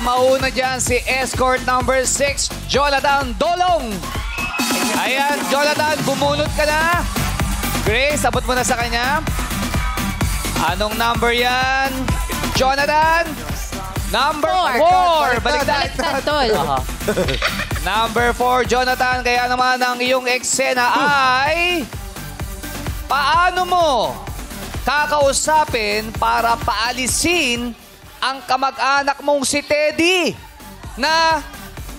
mauna dyan si escort number 6, Jonathan Dolong. Ayan, Jonathan, bumunot ka na. Grace, abot mo na sa kanya. Anong number yan? Jonathan? Number 4. Baliktad. Tol. Number 4, Jonathan. Kaya naman ang iyong eksena ay... Paano mo kakausapin para paalisin ang kamag-anak mong si Teddy na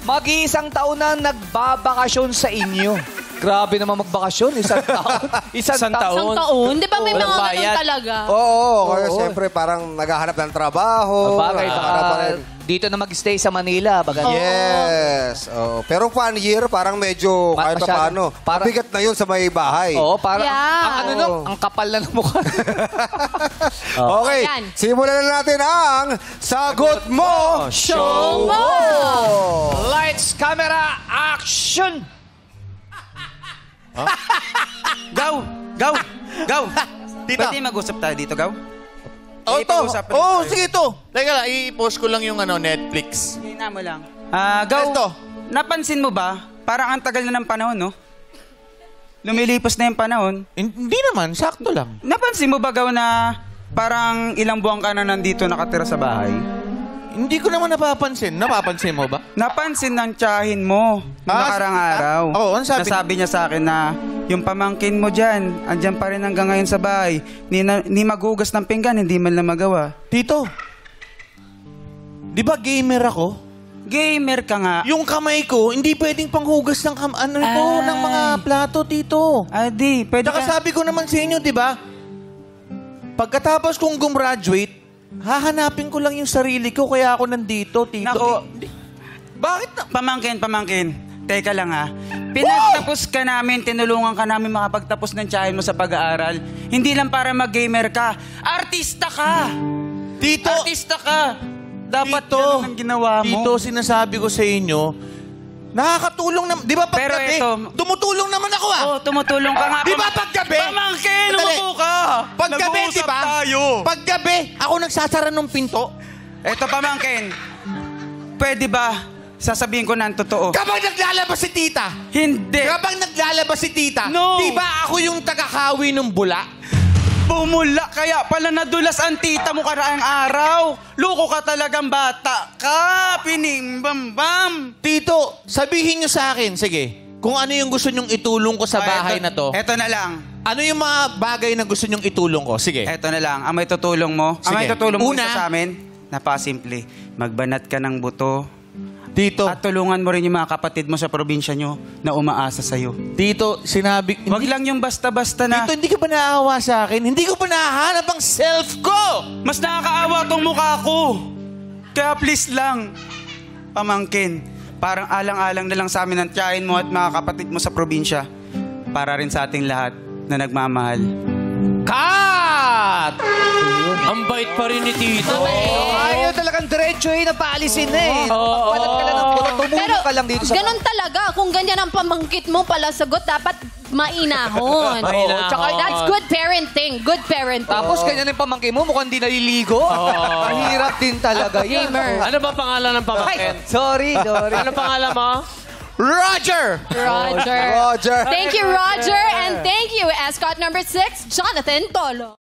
mag-iisang taon na nagbabakasyon sa inyo? Grabe naman magbakasyon. Isang taon. Isang taon. Isang taon? Di ba may mga ganun bayad. talaga? Oo, kasi siyempre parang naghahanap ng trabaho. Bagay, naghahanap pa rin. dito na mag-stay sa Manila. Baga. Yes. Oh. Pero 1 year, parang medyo kahit pa paano. Bigat na yun sa may bahay. Oo, parang Yeah. ang ano no, ang kapal na ng mukha. Okay, Ayan. simulan na natin ang Sagot Mo Show Mo! Lights, camera, action! Gaw! Gaw! Gaw! Pwede mag-usap tayo dito, Gaw? Oh, ito. Ipag-usapan Oh, tayo. sige ito. Teka lang, i-post ko lang yung Netflix. Hina mo lang. Gaw, Ito. napansin mo ba? Parang ang tagal na ng panahon, no? Lumilipas na yung panahon. Hindi naman, sakto lang. Napansin mo ba, Gaw, na parang ilang buwan ka na nandito nakatira sa bahay? Hindi ko naman napapansin. Napapansin mo ba? Napansin ng tiyahin mo noong nakarang araw. Oo, ano sabi? Nasabi niya sa akin na yung pamangkin mo dyan, andyan pa rin hanggang ngayon sa bahay. Ni maghugas ng pinggan, hindi man lang magawa. Tito, di ba gamer ako? Gamer ka nga. Yung kamay ko, hindi pwedeng panghugas ng ng mga plato, Tito. Adi, pwede Saka ka... sabi ko naman sa inyo, di ba? Pagkatapos kong gumraduate, hahanapin ko lang yung sarili ko, kaya ako nandito, Tito. Nako. Bakit na? Pamangkin. Teka lang ha. Pinagtapos ka namin, tinulungan ka namin makapagtapos ng tiyahin mo sa pag-aaral. Hindi lang para mag-gamer ka. Artista ka! Tito! Artista ka! Dapat Tito, ganun ang ginawa mo. Tito, sinasabi ko sa inyo, nakakatulong naman. Di ba Pero paggabi? ito, tumutulong naman ako ah. Oo, tumutulong ka nga. Di ba paggabi? Pamangkin, Sandali. umupo ka! Paggabi, di Nag-uusap ba? tayo. Paggabi, ako nagsasara ng pinto. Eto, pamangkin. Pwede ba sasabihin ko na ang totoo? Kapag naglalabas si tita, Hindi. kapag naglalabas si tita, No. di ba ako yung tagakawi ng bula? Bumula, kaya pala nadulas ang tita mo karaang araw. Loko ka talagang bata ka, pinimbambam. Tito, sabihin nyo sa akin, sige, kung ano yung gusto nyong itulong ko sa bahay na to. Eto na lang. Ano yung mga bagay na gusto nyong itulong ko? Sige. Eto na lang. Ang may tutulong mo. Ang Sige. may tutulong mo Una. isa sa amin. Napasimple. Magbanat ka ng buto. Tito, At tulungan mo rin yung mga kapatid mo sa probinsya nyo na umaasa sa'yo. Tito, sinabi... Wag lang yung basta-basta na. Tito, hindi ka ba naawa sa akin? Hindi ko pa nahanap ang self ko! Mas nakakaawa tong mukha ko. Kaya please lang, pamangkin, parang alang-alang na lang sa amin ng tiyahin mo at mga kapatid mo sa probinsya. Para rin sa ating lahat na nagmamahal. Cut! Ang bait pa rin ni Tito. Ayaw talagang diretso na paalisin na eh. Papalat ka lang ng puto. Tumulong ka lang dito sa... ganun talaga. Kung ganyan ang pamangkit mo pala sagot, dapat mainahon. Mainahon. Tsaka, that's good parenting. Good parenting. Tapos ganyan yung pamangkin mo, mukhang di naliligo. Mahirap din talaga yun. Gamer. Ano ba pangalan ng Ay, pamangkin? sorry. Ano pangalan mo? Roger! Roger. Roger. Thank you, Roger. And thank you, escort number 6, Jonathan Tolo.